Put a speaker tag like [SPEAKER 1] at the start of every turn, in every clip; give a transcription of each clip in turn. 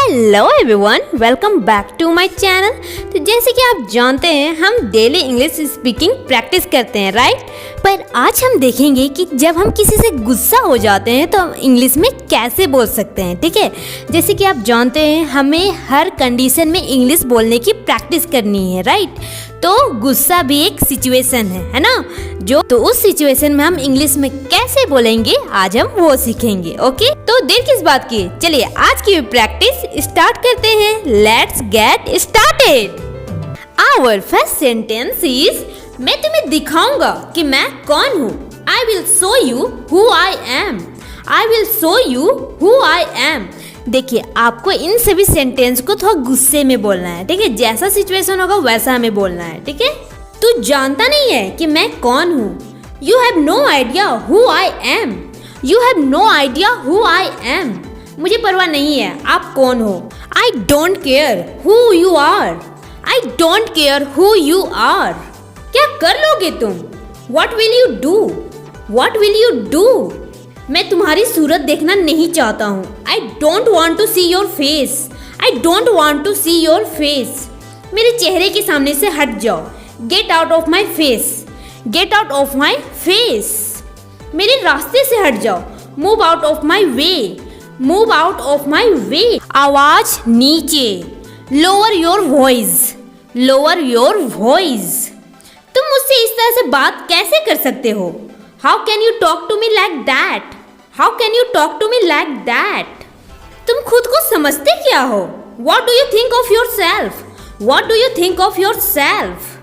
[SPEAKER 1] Hello everyone, welcome back to my channel. तो जैसे कि आप जानते हैं हम डेली इंग्लिश स्पीकिंग प्रैक्टिस करते हैं, राइट। पर आज हम देखेंगे कि जब हम किसी से गुस्सा हो जाते हैं तो हम इंग्लिश में कैसे बोल सकते हैं, ठीक है। जैसे कि आप जानते हैं हमें हर कंडीशन में इंग्लिश बोलने की प्रैक्टिस करनी है, राइट। तो गुस्सा भी एक सिचुएशन है ना। तो उस सिचुएशन में हम इंग्लिश में कैसे बोलेंगे आज हम वो सीखेंगे, ओके। तो देर किस बात की, चलिए आज की प्रैक्टिस स्टार्ट करते हैं। Let's get started. Our first sentence is, मैं तुम्हें दिखाऊंगा कि मैं कौन हूँ। I will show you who I am. I will show you who I am. देखिए आपको इन सभी सेंटेंस को थोड़ा गुस्से में बोलना है, ठीक है। जैसा सिचुएशन होगा वैसा हमें बोलना है, ठीक है। तू जानता नहीं है कि मैं कौन हूँ। You have no idea who I am. You have no idea who I am. मुझे परवाह नहीं है आप कौन हो। I don't care who you are. I don't care who you are. क्या कर लोगे तुम? What will you do? What will you do? मैं तुम्हारी सूरत देखना नहीं चाहता हूँ। I don't want to see your face. I don't want to see your face. मेरे चेहरे के सामने से हट जाओ। Get out of my face. Get out of my face. मेरे रास्ते से हट जाओ। Move out of my way. Move out of my way. आवाज नीचे। Lower your voice. Lower your voice. तुम मुझसे इस तरह से बात कैसे कर सकते हो? How can you talk to me like that? How can you talk to me like that? तुम खुद को समझते क्या हो? What do you think of yourself? What do you think of yourself?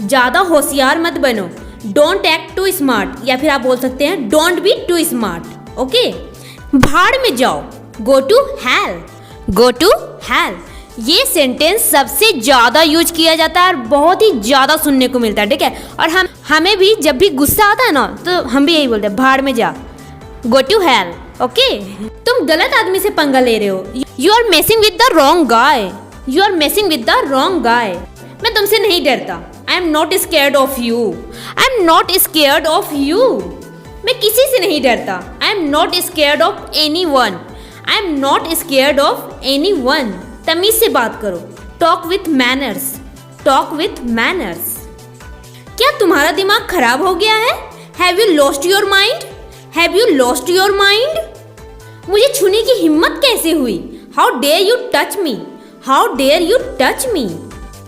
[SPEAKER 1] ज्यादा होशियार मत बनो। डोंट एक्ट टू स्मार्ट, या फिर आप बोल सकते हैं don't be too smart, okay. भाड़ में जाओ। Go to hell. Go to hell. ये सेंटेंस सबसे ज्यादा यूज किया जाता है और बहुत ही ज्यादा सुनने को मिलता है, ठीक है। और हमें भी जब भी गुस्सा आता है ना तो हम भी यही बोलते हैं, भाड़ में जा। Go to hell, okay. तुम गलत आदमी से पंगा ले रहे हो। You are messing with the wrong guy. You are messing with the wrong guy. मैं तुमसे नहीं डरता। I am not scared of you. I am not scared of you. मैं किसी से नहीं डरता। I am not scared of anyone. I am not scared of anyone. तमीज से बात करो। Talk with manners. Talk with manners. क्या तुम्हारा दिमाग खराब हो गया है? Have you lost your mind? Have you lost your mind? मुझे छूने की हिम्मत कैसे हुई? How dare you touch me? How dare you touch me?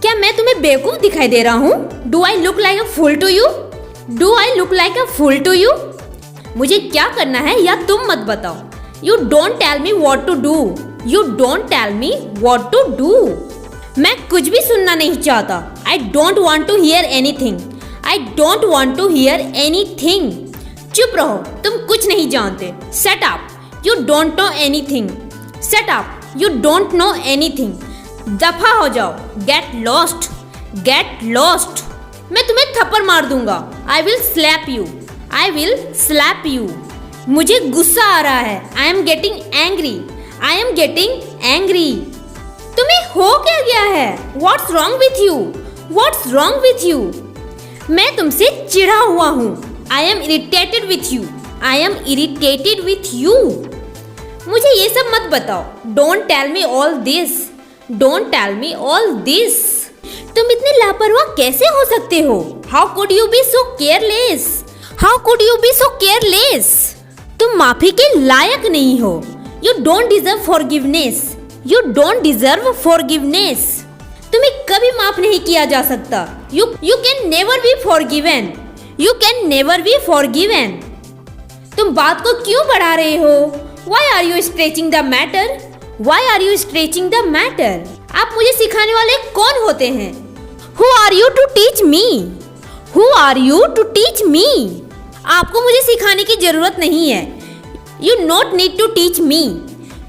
[SPEAKER 1] क्या मैं तुम्हें बेवकूफ दिखाई दे रहा हूँ? Do I look like a fool to you? Do I look like a fool to you? मुझे क्या करना है या तुम मत बताओ। You don't tell me what to do. You don't tell me what to do. मैं कुछ भी सुनना नहीं चाहता। I don't want to hear anything. I don't want to hear anything. चुप रहो, तुम कुछ नहीं जानते। Shut up, you don't know anything. Shut up, you don't know anything. दफा हो जाओ। Get lost. Get lost. मैं तुम्हें थप्पड़ मार दूंगा। I will slap you. I will slap you. मुझे गुस्सा आ रहा है। I am getting angry. I am getting angry. तुम्हें हो क्या गया है? What's wrong with you? What's wrong with you? मैं तुमसे चिढ़ा हुआ हूँ। I am irritated with you. I am irritated with you. मुझे ये सब मत बताओ। Don't tell me all this. Don't tell me all this. तुम इतने लापरवाह कैसे हो सकते हो? How could you be so careless? How could you be so careless? तुम माफी के लायक नहीं हो। You don't deserve forgiveness. You don't deserve forgiveness. तुम्हें कभी माफ नहीं किया जा सकता। You can never be forgiven. You can never be forgiven. तुम बात को क्यों बढ़ा रहे हो? Why are you stretching the matter? Why are you stretching the matter? आप मुझे सिखाने वाले कौन होते हैं? Who are you to teach me? Who are you to teach me? आपको मुझे सिखाने की जरूरत नहीं है। You not need to teach me.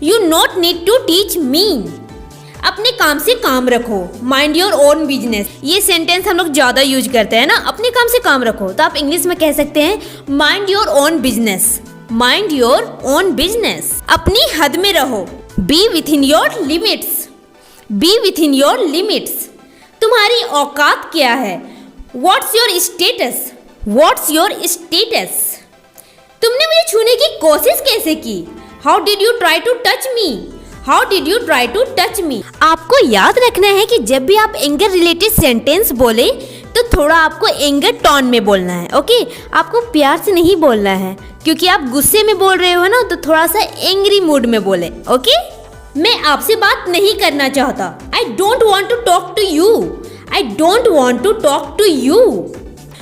[SPEAKER 1] You not need to teach me. अपने काम से काम रखो। Mind your own business. ये सेंटेंस हम लोग ज्यादा यूज करते हैं ना। अपने काम से काम रखो तो आप इंग्लिश में कह सकते हैं Mind your own business. Mind your own business. अपनी हद में रहो। Be within your limits. Be within your limits. तुम्हारी औकात क्या है? What's your status? What's your status? तुमने मुझे छूने की कोशिश कैसे की? How did you try to touch me? How did you try to touch me. आपको याद रखना है कि जब भी आप एंगर रिलेटेड सेंटेंस बोले तो थोड़ा आपको एंगर टोन में बोलना है, ओके। आपको प्यार से नहीं बोलना है, क्योंकि आप गुस्से में बोल रहे हो ना, तो थोड़ा सा एंग्री मूड में बोले, ओके। मैं आपसे बात नहीं करना चाहता। I don't want to talk to you. I don't want to talk to you.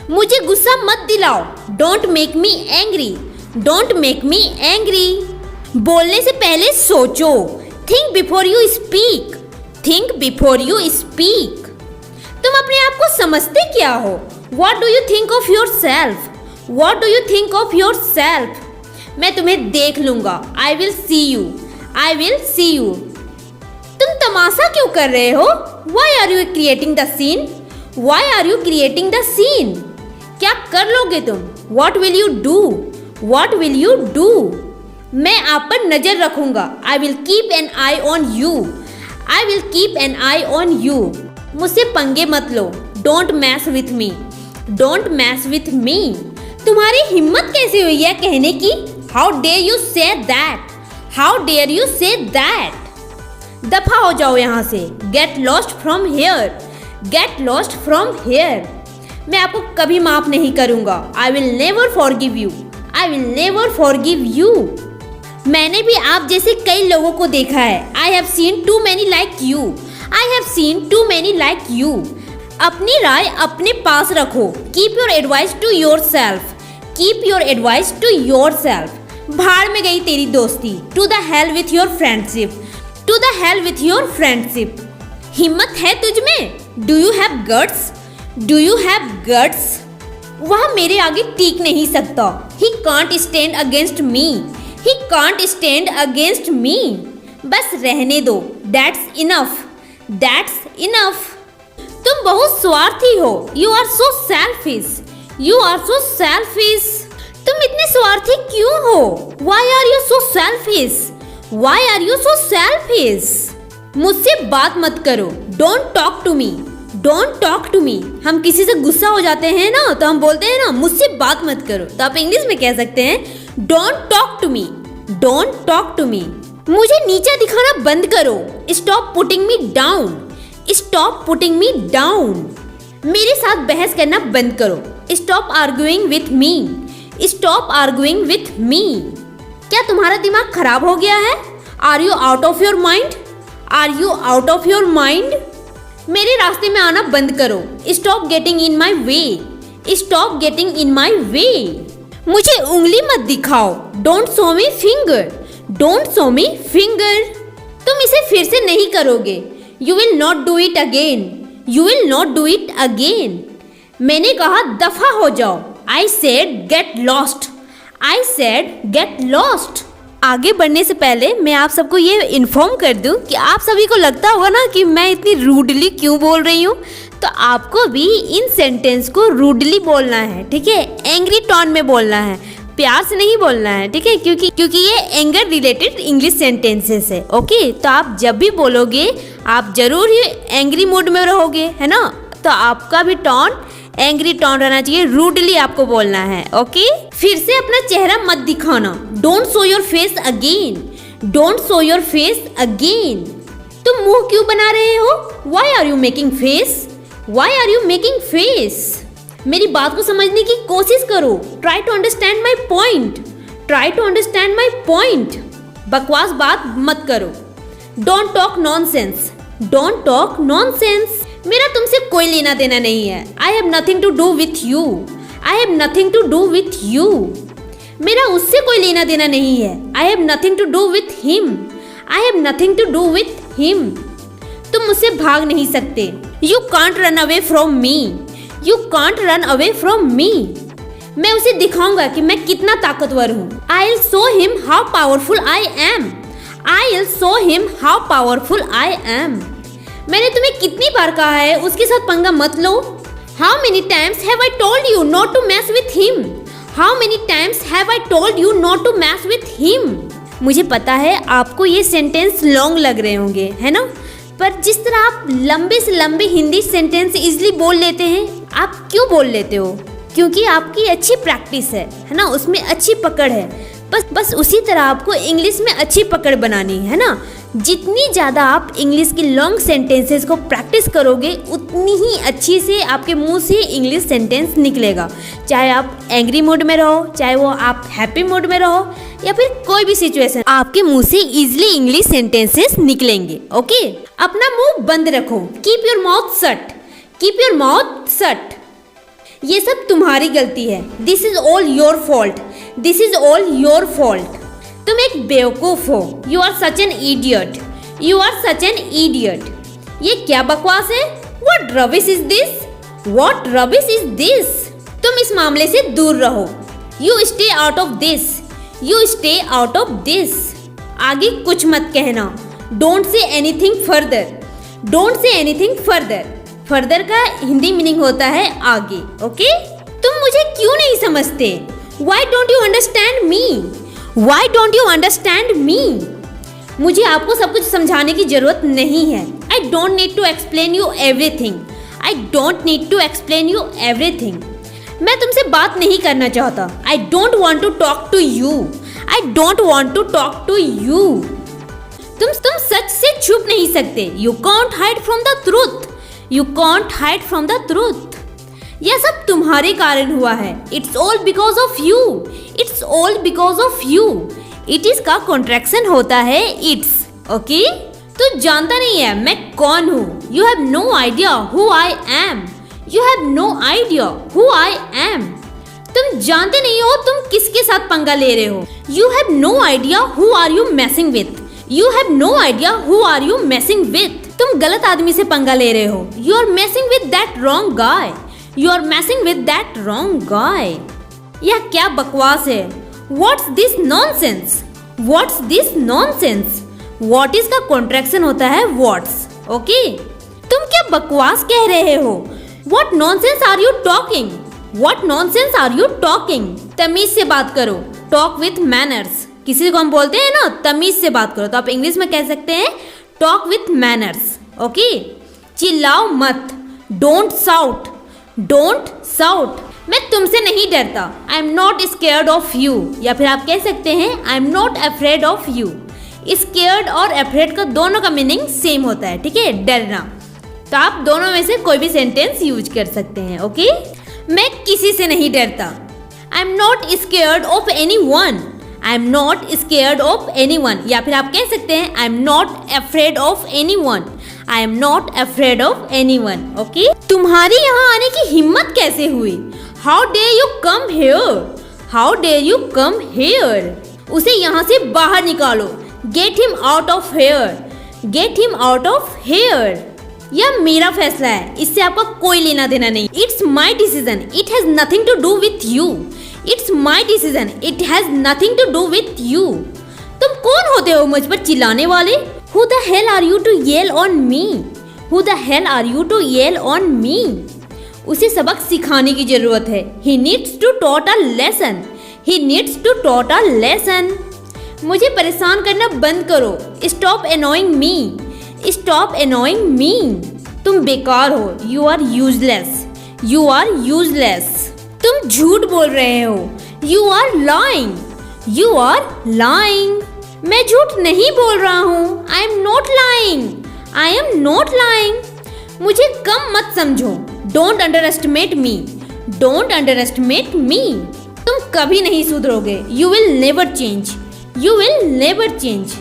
[SPEAKER 1] मुझे गुस्सा मत दिलाओ। Don't make me angry. Don't make me angry. बोलने से पहले सोचो। Think before you speak. Think before you speak. तुम अपने आप को समझते क्या हो? What do you think of yourself? What do you think of yourself? मैं तुम्हें देख लूंगा। I will see you. I will see you. तुम तमाशा क्यों कर रहे हो? Why are you creating the scene? Why are you creating the scene? क्या कर लोगे तुम? What will you do? What will you do? मैं आप पर नजर रखूंगा। I will keep an eye on you. I will keep an eye on you. मुझसे पंगे मत लो। Don't mess with me. Don't mess with me. तुम्हारी हिम्मत कैसे हुई है कहने की? How dare you say that. How dare you say that. दफा हो जाओ यहाँ से। Get lost from here. Get lost from here. मैं आपको कभी माफ नहीं करूंगा। I will never forgive you. I will never forgive you. मैंने भी आप जैसे कई लोगों को देखा है। I have seen too many like you. I have seen too many like you. अपनी राय अपने पास रखो। Keep your advice to yourself. Keep your advice to yourself. भाड़ में गई तेरी दोस्ती। To the hell with your friendship. To the hell with your friendship. हिम्मत है तुझ में? Do you have guts? Do you have guts? वह मेरे आगे टिक नहीं सकता। He can't stand against me. He can't stand against me. बस रहने दो। That's enough. That's enough. तुम बहुत स्वार्थी हो। You are so selfish. You are so selfish. तुम इतने स्वार्थी क्यों हो? Why are you so selfish? Why are you so selfish? मुझसे बात मत करो। Don't talk to me. Don't talk to me. हम किसी से गुस्सा हो जाते हैं ना, तो हम बोलते हैं ना मुझसे बात मत करो। तो आप इंग्लिश में कह सकते हैं Don't talk to me. Don't talk to me. मुझे नीचा दिखाना बंद करो। Stop putting me down. Stop putting me down. मेरे साथ बहस करना बंद करो। Stop arguing with me. Stop arguing with me. क्या तुम्हारा दिमाग खराब हो गया है? Are you out of your mind? Are you out of your mind? मेरे रास्ते में आना बंद करो। Stop getting in my way. Stop getting in my way. मुझे उंगली मत दिखाओ। Don't show me finger. Don't show me finger. तुम इसे फिर से नहीं करोगे। You will not do it again. You will not do it again. मैंने कहा दफा हो जाओ। I said get lost. I said get lost. आगे बढ़ने से पहले मैं आप सबको ये इन्फॉर्म कर दूं कि आप सभी को लगता होगा ना कि मैं इतनी रूडली क्यों बोल रही हूँ, तो आपको भी इन सेंटेंस को रूडली बोलना है, ठीक है। एंग्री टोन में बोलना है, प्यार से नहीं बोलना है, ठीक है, क्योंकि ये एंगर रिलेटेड इंग्लिश सेंटेंसेस है, ओके। तो आप जब भी बोलोगे आप जरूर ही एंग्री मूड में रहोगे, है ना। तो आपका भी टोन एंग्री टोन रहना चाहिए, रूडली आपको बोलना है, ओके। फिर से अपना चेहरा मत दिखाना। Don't show your face again. Don't show your face again. तुम मुंह क्यों बना रहे हो? Why are you making face? Why are you making face? मेरी बात को समझने की कोशिश करो। Try to understand my point. Try to understand my point. बकवास बात मत करो। Don't talk nonsense. Don't talk nonsense. मेरा तुमसे कोई लेना देना नहीं है। I have nothing to do with you. I have nothing to do with you. मेरा उससे कोई लेना देना नहीं है। I have nothing to do with him. I have nothing to do with him. तुम मुझसे भाग नहीं सकते। You can't run away from me. You can't run away from me. मैं उसे दिखाऊंगा कि मैं कितना ताकतवर हूँ। I will show him how powerful I am. I will show him how powerful I M. मैंने तुम्हें कितनी बार कहा है उसके साथ पंगा मत लो। How many times have I told you not to mess with him. How many times have I told you not to mess with him. मुझे पता है आपको ये सेंटेंस लॉन्ग लग रहे होंगे, है ना, पर जिस तरह आप लंबे से लंबे हिंदी सेंटेंस इजीली बोल लेते हैं, आप क्यों बोल लेते हो? क्योंकि आपकी अच्छी प्रैक्टिस है ना, उसमें अच्छी पकड़ है। बस उसी तरह आपको इंग्लिश में अच्छी पकड़ बनानी है ना। जितनी ज़्यादा आप इंग्लिश की लॉन्ग सेंटेंसेस को प्रैक्टिस करोगे उतनी ही अच्छी से आपके मुंह से इंग्लिश सेंटेंस निकलेगा। चाहे आप एंग्री मूड में रहो, चाहे वो आप हैप्पी मूड में रहो, या फिर कोई भी सिचुएशन, आपके मुंह से इजीली इंग्लिश सेंटेंसेस निकलेंगे। ओके, अपना मुंह बंद रखो, keep your mouth shut, keep your mouth shut. ये सब तुम्हारी गलती है, this is all your fault, this is all your fault. तुम एक बेवकूफ हो, you are such an idiot, you are such an idiot. ये क्या बकवास है, what rubbish is this, what rubbish is this. तुम इस मामले से दूर रहो, you stay out of this, you stay out of this. आगे कुछ मत कहना, don't say anything further, don't say anything further. Further का हिंदी मीनिंग होता है आगे। ओके, तुम मुझे क्यों नहीं समझते, why don't you understand me, why don't you understand me. मुझे आपको सब कुछ समझाने की जरूरत नहीं है, I don't need to explain you everything, I don't need to explain you everything. मैं तुमसे बात नहीं करना चाहता, I don't want to talk to you, I don't want to talk to you. तुम सच से छुप नहीं सकते, you can't hide from the truth, you can't hide from the truth. यह सब तुम्हारे कारण हुआ है, it's all because of you, it's all because of you. It is का कॉन्ट्रैक्शन होता है इट्स। ओके, तू जानता नहीं है मैं कौन हूँ, you have no idea who I am, you have no idea who I am. तुम जानते नहीं हो तुम किसके साथ पंगा ले रहे हो, you have no idea who are you messing with, you have no idea who are you messing with. तुम गलत आदमी से पंगा ले रहे हो, you are messing with that wrong guy, you are messing with that wrong guy. यह क्या बकवास है, what's this nonsense, what's this nonsense. What is का कॉन्ट्रैक्शन होता है व्हाट्स। ओके, तुम क्या बकवास कह रहे हो, what nonsense are you talking, what nonsense are you talking. तमीज से बात करो, टॉक विथ मैनर्स। किसी को हम बोलते हैं ना तमीज से बात करो, तो आप इंग्लिश में कह सकते हैं टॉक विथ मैनर्स। ओके, चिल्लाओ मत, डोंट साउट, डोंट साउट। मैं तुमसे नहीं डरता, I am not scared of you, या फिर आप कह सकते हैं I am not afraid of you. Scared और अफ्रेड का दोनों का मीनिंग सेम होता है, ठीक है, डरना। तो आप दोनों में से कोई भी सेंटेंस यूज कर सकते हैं। ओके, मैं किसी से नहीं डरता, I am not scared of anyone, I am not scared of anyone. या फिर आप कह सकते हैं I am not afraid of anyone, I am not afraid of anyone. Okay, तुम्हारी यहाँ आने की हिम्मत कैसे हुई, how dare you come here, how dare you come here. उसे यहाँ से बाहर निकालो, get him out of here, get him out of hair. यह मेरा फैसला है, इससे आपका कोई लेना देना नहीं। It's my decision, it has nothing to do with you, it's my decision, it has nothing to do with you. तुम कौन होते हो मुझ पर चिल्लाने वाले, who the hell are you to yell on me, who the hell are you to yell on me. उसे सबक सिखाने की जरूरत है, he needs to taught a lesson, he needs to taught a lesson। मुझे परेशान करना बंद करो, stop annoying me, stop annoying me। तुम बेकार हो, you are useless, you are useless। तुम झूठ बोल रहे हो, you are lying, you are lying। मैं झूठ नहीं बोल रहा हूँ, I am not lying, I am not lying। मुझे कम मत समझो, don't underestimate me, don't underestimate me. तुम कभी नहीं सुधरोगे, you will never change, you will never change.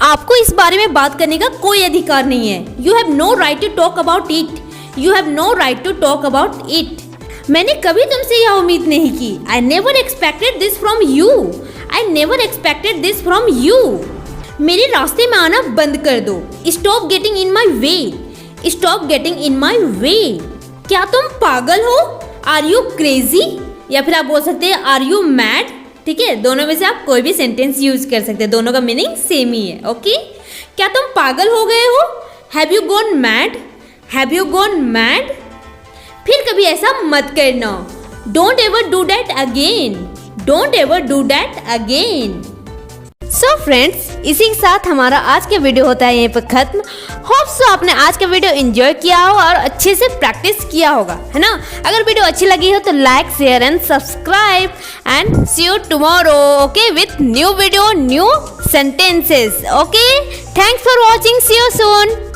[SPEAKER 1] आपको इस बारे में बात करने का कोई अधिकार नहीं है, you have no right to talk about it, you have no right to talk about it. मैंने कभी तुमसे यह उम्मीद नहीं की, I never expected this from you, I never expected this from you. मेरे रास्ते में आना बंद कर दो, stop getting in my way, stop getting in my way. क्या तुम पागल हो, आर यू क्रेजी, या फिर आप बोल सकते हैं आर यू मैड। ठीक है, दोनों में से आप कोई भी सेंटेंस यूज कर सकते हैं, दोनों का मीनिंग सेम ही है। ओके, क्या तुम पागल हो गए हो, have you gone mad, have you gone mad. फिर कभी ऐसा मत करना, don't ever do that again, don't ever do that again. So friends, इसी के साथ हमारा आज का वीडियो होता है यहीं पर खत्म। होप सो आपने आज का वीडियो एंजॉय किया हो और अच्छे से प्रैक्टिस किया होगा, है ना। अगर वीडियो अच्छी लगी हो तो like, share and subscribe and see you tomorrow, okay, with new video, new sentences. Okay, thanks for watching, see you soon.